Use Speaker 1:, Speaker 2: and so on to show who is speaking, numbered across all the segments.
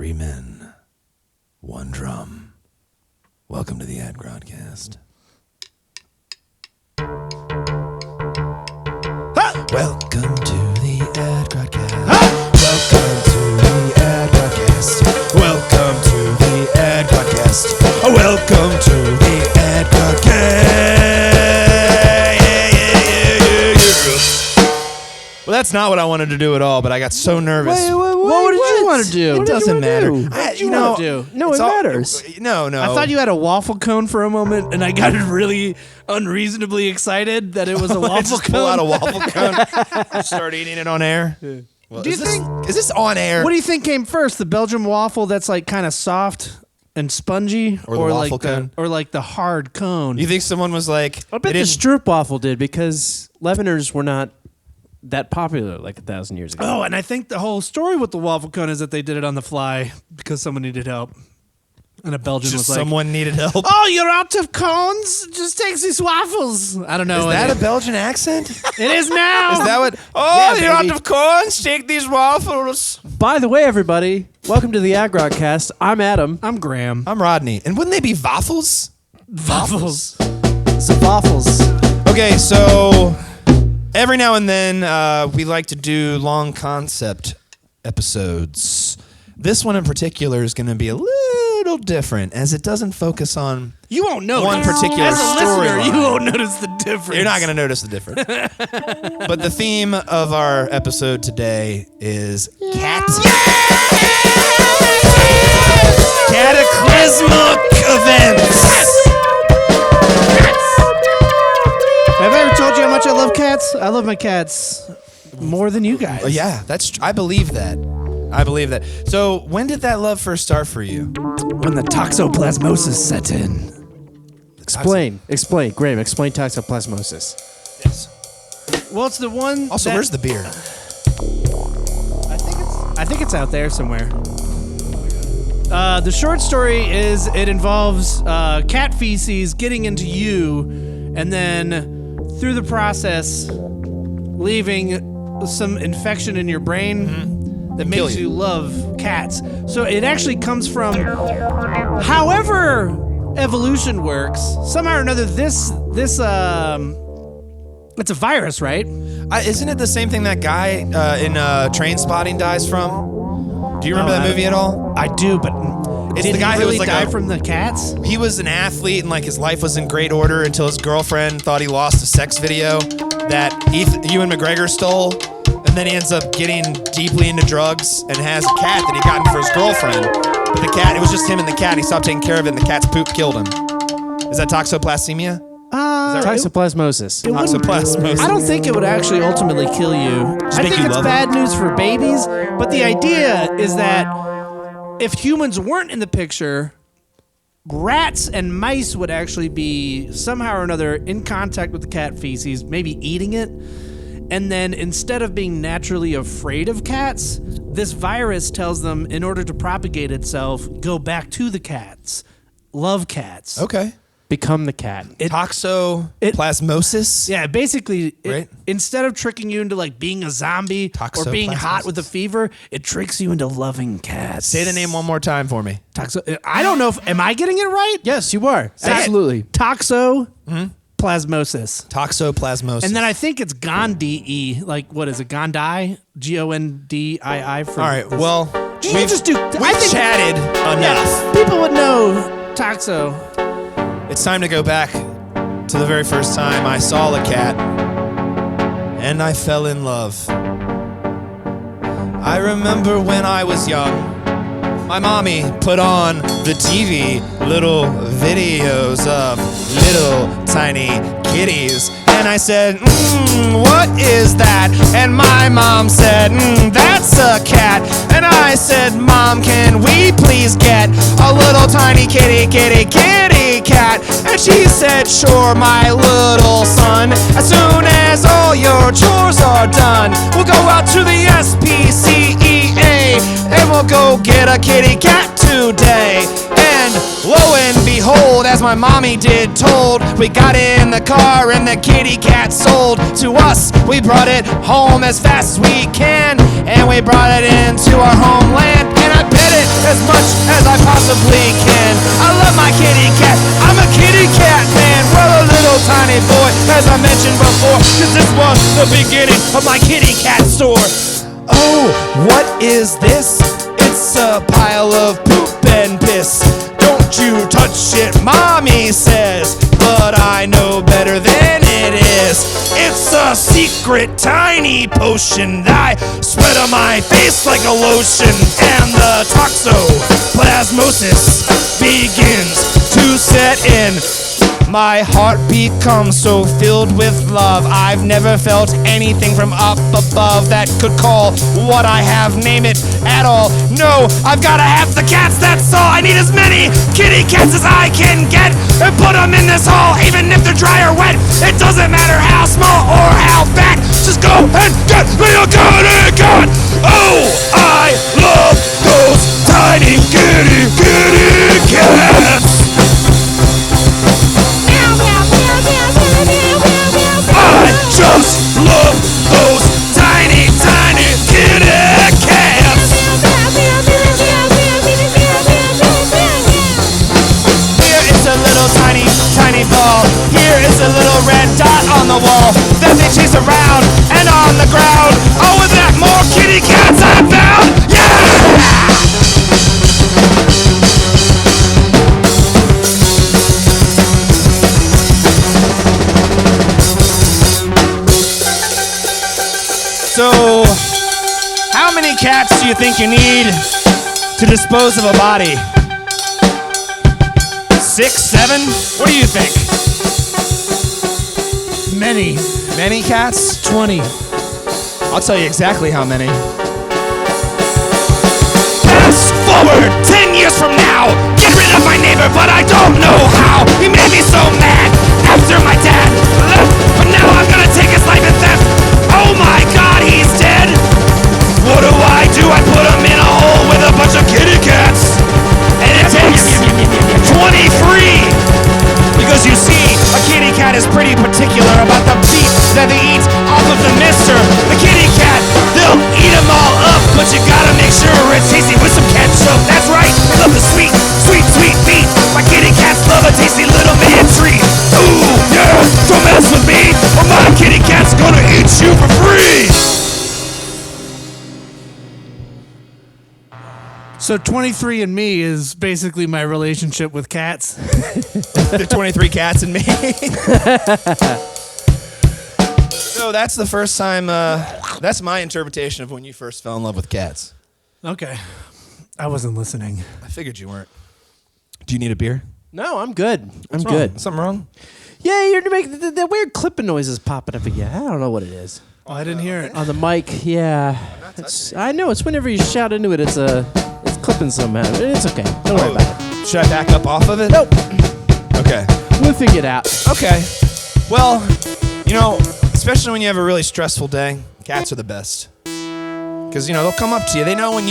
Speaker 1: 3 men, 1 drum. Welcome to the Adgrodcast. Welcome to the Adgrodcast. Welcome to the Adgrodcast. Welcome to the Adgrodcast. Welcome to the Adgrodcast. Well, that's not what I wanted to do at all, but I got so nervous.
Speaker 2: Wait, what did you want to do?
Speaker 1: It doesn't matter.
Speaker 2: What did you want to do? No, it matters.
Speaker 1: No.
Speaker 2: I thought you had a waffle cone for a moment, and I got really unreasonably excited that it was a waffle
Speaker 1: just
Speaker 2: cone.
Speaker 1: pull out a waffle cone, start eating it on air. Yeah. Well,
Speaker 2: Do you think?
Speaker 1: Is this on air?
Speaker 2: What do you think came first, the Belgian waffle that's like kind of soft and spongy,
Speaker 1: or the waffle
Speaker 2: like
Speaker 1: cone,
Speaker 2: or like the hard cone?
Speaker 1: You think someone was like?
Speaker 3: I bet the Stroop waffle did because Leaveners were not that popular like 1,000 years ago.
Speaker 2: Oh, and I think the whole story with the waffle cone is that they did it on the fly because someone needed help. And a Belgian was like,
Speaker 1: someone needed help.
Speaker 2: Oh, you're out of cones? Just take these waffles. I don't know.
Speaker 1: Is that a Belgian accent?
Speaker 2: It is now.
Speaker 1: Is that what? Oh,
Speaker 3: Yeah,
Speaker 1: you're
Speaker 3: baby.
Speaker 1: out of corns. Take these waffles.
Speaker 3: By the way, everybody, welcome to the Adgrodcast. I'm Adam.
Speaker 2: I'm Graham.
Speaker 1: I'm Rodney. And wouldn't they be waffles?
Speaker 2: Waffles.
Speaker 3: The waffles.
Speaker 1: Okay, so every now and then we like to do long concept episodes. This one in particular is going to be a little different as it doesn't focus on
Speaker 2: You won't notice.
Speaker 1: one particular
Speaker 2: As a listener,
Speaker 1: storyline.
Speaker 2: you won't notice the difference.
Speaker 1: You're not going to notice the difference. But the theme of our episode today is cats. Cataclysmic events.
Speaker 2: Have I ever told you how much I love cats? I love my cats more than you guys.
Speaker 1: Oh, yeah, I believe that. So when did that love first start for you?
Speaker 2: When the toxoplasmosis set in.
Speaker 3: Explain, Graham, explain toxoplasmosis.
Speaker 1: Yes.
Speaker 2: Well, it's the one.
Speaker 1: Also, where's the beer?
Speaker 2: I think it's out there somewhere. The short story is it involves cat feces getting into you, and then through the process, leaving some infection in your brain that makes you love cats. So it actually comes from, however evolution works, somehow or another, this it's a virus, right?
Speaker 1: Isn't it the same thing that guy in Trainspotting dies from? Do you remember that movie at all?
Speaker 2: I do, but
Speaker 1: It's
Speaker 2: did
Speaker 1: the guy
Speaker 2: he
Speaker 1: who
Speaker 2: really
Speaker 1: was like
Speaker 2: die from the cats?
Speaker 1: He was an athlete and like his life was in great order until his girlfriend thought he lost a sex video that Ewan McGregor stole, and then he ends up getting deeply into drugs and has a cat that he got for his girlfriend. But the cat, it was just him and the cat. He stopped taking care of it, and the cat's poop killed him. Is that toxoplasmia? Is that right?
Speaker 3: Toxoplasmosis.
Speaker 1: Toxoplasmosis.
Speaker 2: I don't think it would actually ultimately kill you. I
Speaker 1: make
Speaker 2: think
Speaker 1: you
Speaker 2: it's
Speaker 1: love
Speaker 2: bad news for babies, but the idea is that if humans weren't in the picture, rats and mice would actually be somehow or another in contact with the cat feces, maybe eating it. And then instead of being naturally afraid of cats, this virus tells them in order to propagate itself, go back to the cats. Love cats.
Speaker 1: Okay.
Speaker 3: Become the cat.
Speaker 1: Toxoplasmosis?
Speaker 2: Yeah, basically,
Speaker 1: Right.
Speaker 2: Instead of tricking you into like being a zombie or being hot with a fever, it tricks you into loving cats.
Speaker 1: Say the name one more time for me.
Speaker 2: I don't know am I getting it right?
Speaker 3: Yes, you are.
Speaker 2: Say it.
Speaker 3: Absolutely.
Speaker 2: Toxoplasmosis.
Speaker 1: Toxoplasmosis.
Speaker 2: And then I think it's Gondii. Like, what is it? Gondii? Gondii.
Speaker 1: All right, well,
Speaker 2: We've just do.
Speaker 1: we've chatted enough.
Speaker 2: Yeah, people would know Toxo.
Speaker 1: It's time to go back to the very first time I saw a cat, and I fell in love. I remember when I was young, my mommy put on the TV little videos of little tiny kitties, and I said, what is that? And my mom said, that's a cat. And I said, Mom, can we please get a little tiny kitty cat? And she said, sure, my little son. As soon as all your chores are done, we'll go out to the SPCEA and we'll go get a kitty cat today. And lo and behold, as my mommy did told, we got in the car and the kitty cat sold to us. We brought it home as fast as we can, and we brought it into our homeland. And I pet it as more, 'cause this was the beginning of my kitty cat store. Oh, what is this? It's a pile of poop and piss. Don't you touch it, mommy says, but I know better than it is. It's a secret tiny potion that I spread on my face like a lotion, and the Toxoplasmosis begins to set in. My heart becomes so filled with love. I've never felt anything from up above that could call what I have, name it at all. No, I've gotta have the cats, that's all. I need as many kitty cats as I can get and put them in this hall, even if they're dry or wet. It doesn't matter how small or how fat. Just go and get me a kitty cat. Oh, I love those tiny kitty cats. I just love those tiny kitty cats. Here is a little tiny ball. Here is a little red dot on the wall that they chase around and on the ground. Oh, is that more kitty cats I found? Yeah! So, how many cats do you think you need to dispose of a body? 6, 7? What do you think?
Speaker 2: Many.
Speaker 1: Many cats?
Speaker 2: 20.
Speaker 1: I'll tell you exactly how many. Fast forward 10 years from now. Get rid of my neighbor, but I don't know how. He made me so mad after my dad left, but now I'm gonna take his life in theft. Oh my God, he's dead. What do? I put him in a hole with a bunch of kitty cats, and it takes 23. Because you see, a kitty cat is pretty particular about the beef that they eat off of the mister. The kitty cat, they'll eat them all up, but you gotta make sure it's tasty with some ketchup. That's right, they love the sweet meat. My kitty cats love a tasty little man treat. Ooh, yeah, don't mess with me, or my kitty cat's gonna eat you for free.
Speaker 2: So 23andMe is basically my relationship with cats.
Speaker 1: The 23 cats and me. So that's the first time, that's my interpretation of when you first fell in love with cats.
Speaker 2: Okay. I wasn't listening.
Speaker 1: I figured you weren't. Do you need a beer?
Speaker 3: No, I'm good.
Speaker 1: What's
Speaker 3: I'm
Speaker 1: wrong?
Speaker 3: good.
Speaker 1: Something wrong?
Speaker 3: Yeah, you're making the weird clipping noises popping up again. I don't know what it is.
Speaker 2: Oh, I didn't hear it.
Speaker 3: On the mic, yeah. I know, it's whenever you shout into it, it's clipping somehow. It's okay. Don't worry about it.
Speaker 1: Should I back up off of it?
Speaker 3: Nope.
Speaker 1: Okay.
Speaker 3: We'll figure it out.
Speaker 1: Okay. Well, you know, especially when you have a really stressful day, cats are the best. Because, you know, they'll come up to you. They know when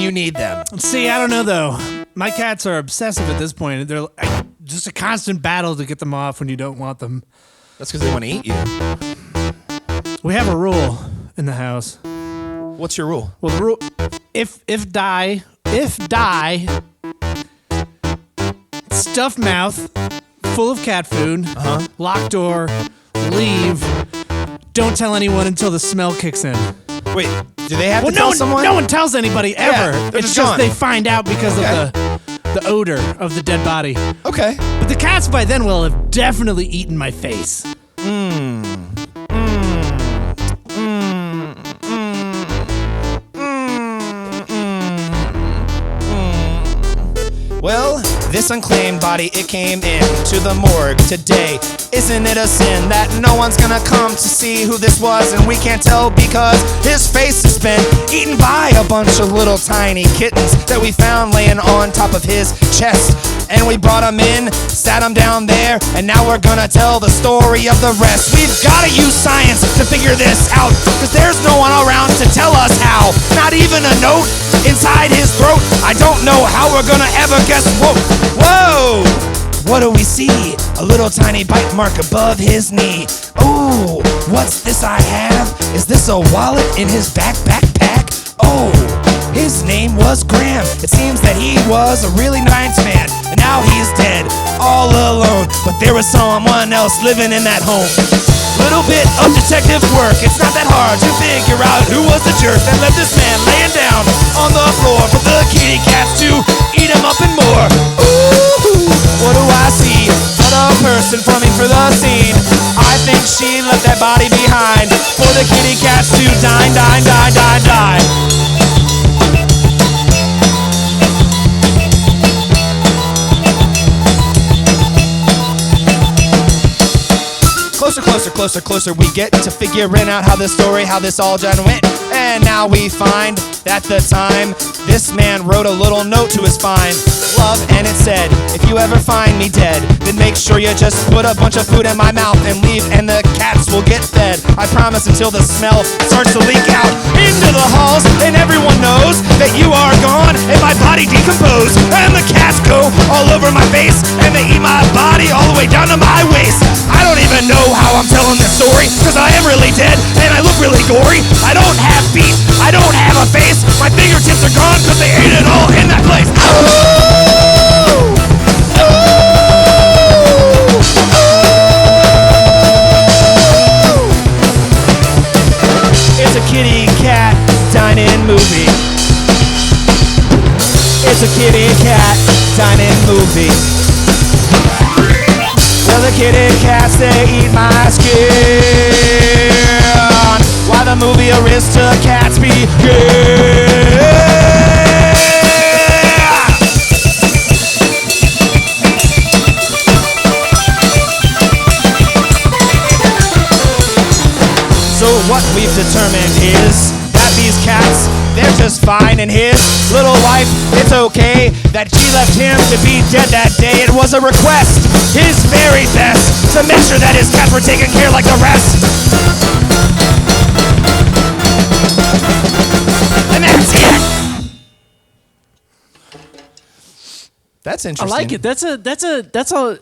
Speaker 1: you need them.
Speaker 2: See, I don't know, though. My cats are obsessive at this point. They're just a constant battle to get them off when you don't want them.
Speaker 1: That's because they want to eat you.
Speaker 2: We have a rule in the house.
Speaker 1: What's your rule?
Speaker 2: Well, the rule, if die, stuffed mouth, full of cat food, locked door, leave, don't tell anyone until the smell kicks in.
Speaker 1: Wait, do they have to tell someone?
Speaker 2: No one tells anybody ever.
Speaker 1: Yeah, they're
Speaker 2: it's
Speaker 1: just gone.
Speaker 2: they find out because of the odor of the dead body.
Speaker 1: Okay.
Speaker 2: But the cats by then will have definitely eaten my face.
Speaker 1: Well, this unclaimed body, it came in to the morgue today. Isn't it a sin that no one's gonna come to see who this was? And we can't tell because his face has been eaten by a bunch of little tiny kittens that we found laying on top of his chest. And we brought him in, sat him down there, and now we're gonna tell the story of the rest. We've gotta use science to figure this out, cause there's no one around to tell us how. Not even a note inside his throat. I don't know how we're gonna ever guess. Whoa! What do we see? A little tiny bite mark above his knee. Oh, what's this I have? Is this a wallet in his backpack? Oh, his name was Graham. It seems that he was a really nice man, and now he's dead, all alone. But there was someone else living in that home. little bit of detective work. It's not that hard to figure out who was the jerk that left this man laying down on the floor for the kitty cats to eat him up and more. Ooh, what do I see? But a person forming for the scene. I think she left that body behind for the kitty cats to dine. Closer, we get to figuring out how this all done went. And now we find that the time this man wrote a little note to his fine love, and it said, if you ever find me dead, then make sure you just put a bunch of food in my mouth and leave, and the cats will get fed. I promise, until the smell starts to leak out into the halls, and everyone knows that you are gone, and my body decomposed, and the cats go all over my face, and they eat my body all the way down to my waist. I don't even know how I'm telling this story, cause I am really dead, and I look really gory. I don't have feet, I don't have a face, my fingertips are gone cause they ate it all in that place. It's a kitty cat dine-in movie. It's a kitty cat dine-in movie. Well, the kitty cats, they eat my skin. Why the movie Aristocats begin. So what we've determined is that these cats, they're just fine, and his little wife, it's okay that she left him to be dead that day. It was a request, his very best, to make sure that his cats were taken care like the rest. And that's it. That's
Speaker 3: I
Speaker 1: interesting.
Speaker 3: like it. That's a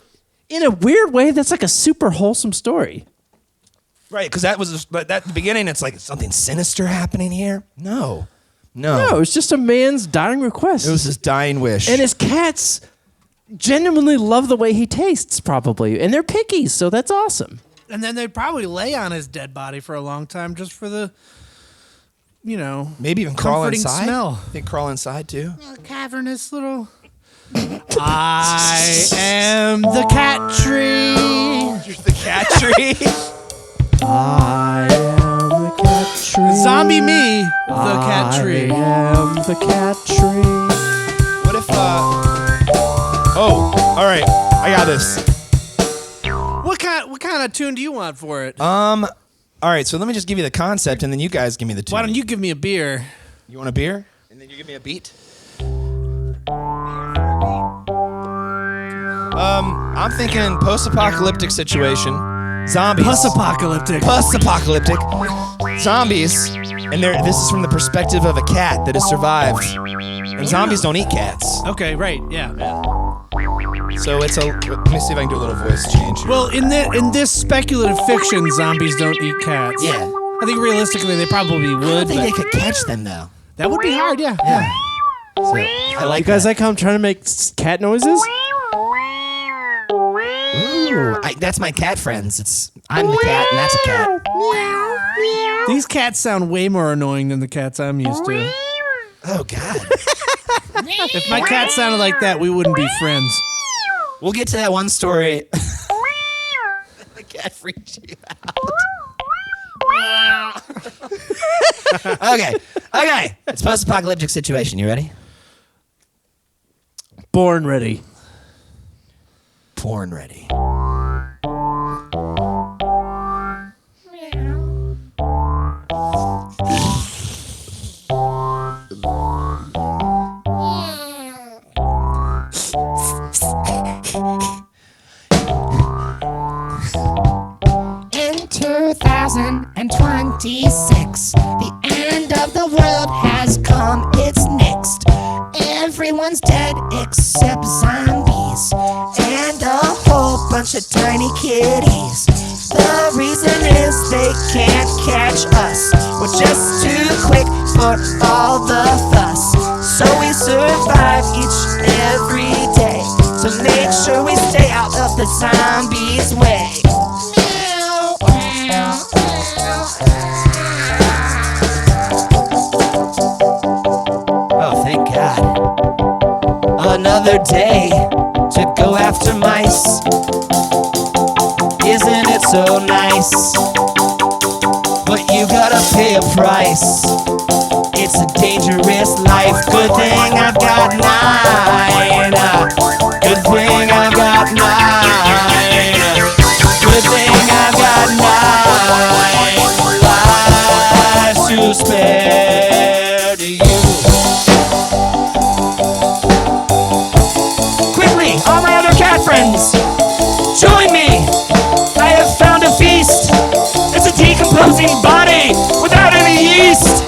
Speaker 3: in a weird way, that's like a super wholesome story.
Speaker 1: Right, because but at the beginning, it's like something sinister happening here. No,
Speaker 3: No, it's just a man's dying request.
Speaker 1: it was his dying wish.
Speaker 3: And his cats genuinely love the way he tastes, probably. And they're picky, so that's awesome.
Speaker 2: And then they'd probably lay on his dead body for a long time just for the,
Speaker 1: maybe even crawl
Speaker 2: comforting
Speaker 1: inside.
Speaker 2: smell.
Speaker 1: I think crawl inside too.
Speaker 2: A cavernous little. I am the cat tree.
Speaker 1: You're the cat tree.
Speaker 3: I am the cat tree.
Speaker 2: Zombie me, the cat tree.
Speaker 3: I am the cat tree.
Speaker 1: What if, oh, all right, I got this.
Speaker 2: What kind of tune do you want for it?
Speaker 1: All right, so let me just give you the concept, and then you guys give me the tune.
Speaker 2: Why don't you give me a beer?
Speaker 1: You want a beer? And then you give me a beat? I'm thinking post-apocalyptic situation. Zombies.
Speaker 2: Post-apocalyptic.
Speaker 1: Post-apocalyptic. Zombies. And this is from the perspective of a cat that has survived. And zombies don't eat cats.
Speaker 2: Okay, right, yeah.
Speaker 1: So it's let me see if I can do a little voice change.
Speaker 2: Well, in this speculative fiction, zombies don't eat cats.
Speaker 1: Yeah.
Speaker 2: I think realistically they probably would.
Speaker 1: I don't think
Speaker 2: but
Speaker 1: they could catch them, though.
Speaker 2: that would be hard, yeah.
Speaker 1: So, I like
Speaker 3: You guys
Speaker 1: that.
Speaker 3: like how I'm trying to make cat noises?
Speaker 1: Ooh, that's my cat friends. I'm the cat, and that's a cat.
Speaker 2: These cats sound way more annoying than the cats I'm used to.
Speaker 1: Oh, God.
Speaker 2: If my cat sounded like that, we wouldn't be friends.
Speaker 1: We'll get to that one story. The cat freaks you out. Okay. It's post-apocalyptic situation. You ready?
Speaker 3: Born ready.
Speaker 1: Porn ready.
Speaker 4: In 2026, the end of the world has come, it's next. Everyone's dead except zombies and a whole bunch of tiny kitties. The reason is they can't catch us. We're just too quick for all the fuss. So we survive each and every day to make sure we stay out of the zombies' way. Meow, meow. another day to go after mice. Isn't it so nice? But you gotta pay a price. It's a dangerous life. Good thing I've got 9. Good thing I've got 9. Good thing I've got 9 lives to spare to you. Quickly, all my other cat friends, join me. I have found a feast. It's a decomposing body without any yeast.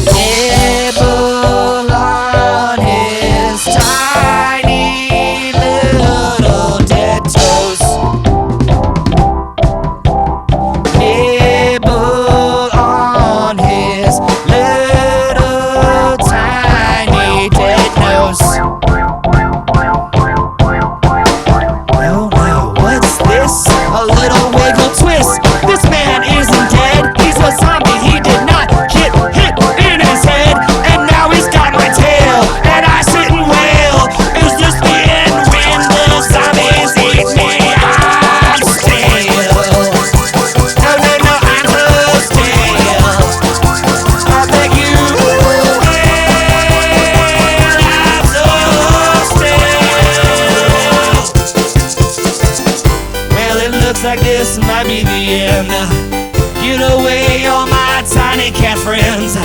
Speaker 4: Nibble on his tiny little dead toes. Nibble on his little tiny dead nose. No, what's this? A little wiggle twist. This man isn't dead. He's a zombie. He did not get hit in his head. And now he's got my tail. And I sit and wail. Is this the end when the zombies eat me? I'm stale. No, I'm so stale. I beg you will. I'm so stale. Well, it looks like this might be the end. Get away, all my tiny cat friends.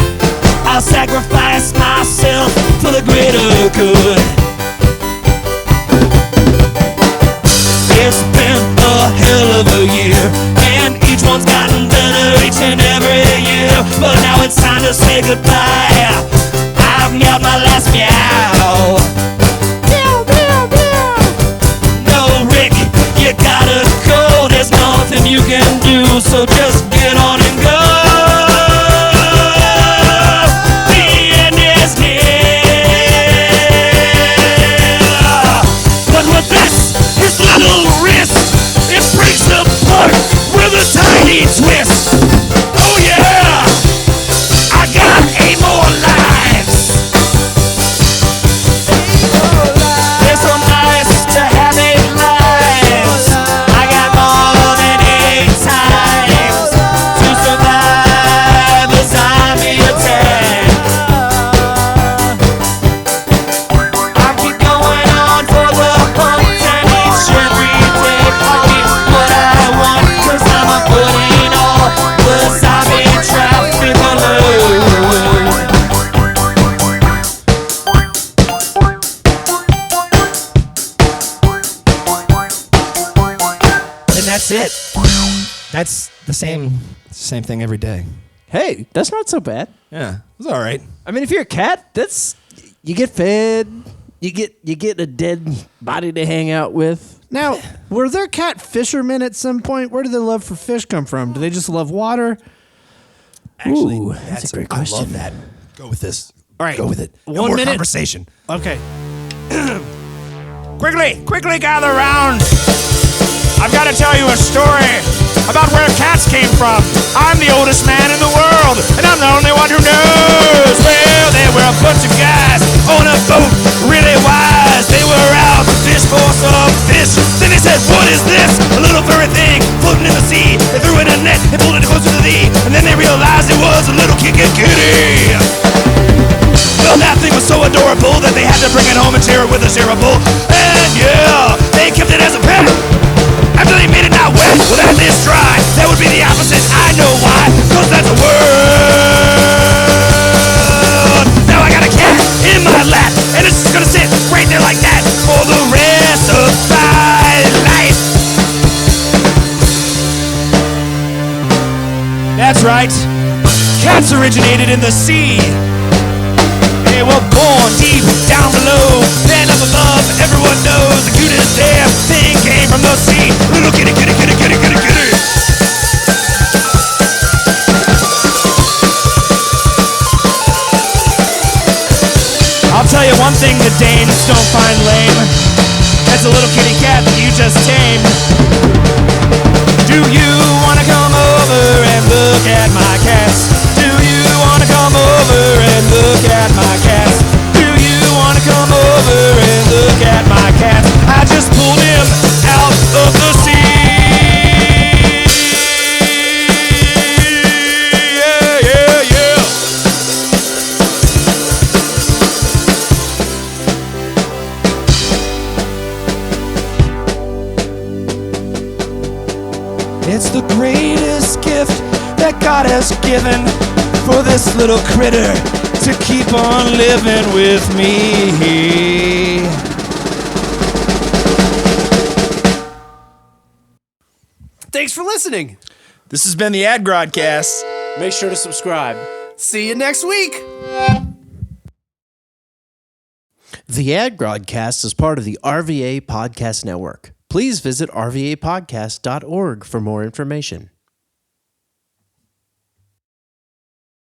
Speaker 4: I'll sacrifice myself for the greater good. It's been a hell of a year, and each one's gotten better each and every year. But now it's time to say goodbye. I've meowed my last meow. Meow, meow, meow. No, Rick, you gotta go. There's nothing you can do, so just get on and go. The end is near. But with this, his little wrist, it breaks apart with a tiny twist. Oh yeah, I got 8 more lives. It's so nice to have 8 lives. I got more than 8 times to survive a zombie attack. I keep going on for the hunt and each every day I'll get what I want, 'cause I'm putting all the zombie traffic alone. And that's it. That's the same thing every day.
Speaker 3: Hey, that's not so bad.
Speaker 1: Yeah, it's all right.
Speaker 3: I mean, if you're a cat, that's you get fed, you get a dead body to hang out with.
Speaker 2: Now, were there cat fishermen at some point? Where did the love for fish come from? Do they just love water?
Speaker 1: Actually,
Speaker 3: Ooh, that's a great question.
Speaker 1: I love that. Go with this.
Speaker 2: All right.
Speaker 1: Go with it. No
Speaker 2: 1
Speaker 1: more
Speaker 2: minute.
Speaker 1: conversation.
Speaker 2: Okay.
Speaker 1: Quickly gather round. I've got to tell you a story about where cats came from. I'm the oldest man in the world, and I'm the only one who knows. Well, there were a bunch of guys on a boat, really wise. They were out to fish for some fish. Then they said, what is this? A little furry thing floating in the sea. They threw in a net and pulled it closer to thee, and then they realized it was a little kicking kitty. Well, that thing was so adorable that they had to bring it home and share it with a shareable. And yeah, they kept it as a pet. After they made it not wet, well, that is dry. That would be the opposite. I know why, 'cause that's a word. Now I got a cat in my lap, and it's just gonna sit right there like that for the rest of my life. That's right. Cats originated in the sea. They were born deep down below, then up above. Everyone knows the cutest damn thing came from the sea. Little kitty, kitty, kitty, kitty, kitty, kitty. I'll tell you one thing the Danes don't find lame. That's a little kitty cat that you just tamed. Do you wanna come over and look at my cats? Do you wanna come over and look at my cats? Do you wanna come over and look It's the greatest gift that God has given for this little critter to keep on living with me.
Speaker 2: Thanks for listening.
Speaker 1: This has been the Adgrodcast.
Speaker 3: Make sure to subscribe.
Speaker 2: See you next week.
Speaker 3: The Adgrodcast is part of the RVA Podcast Network. Please visit rvapodcast.org for more information.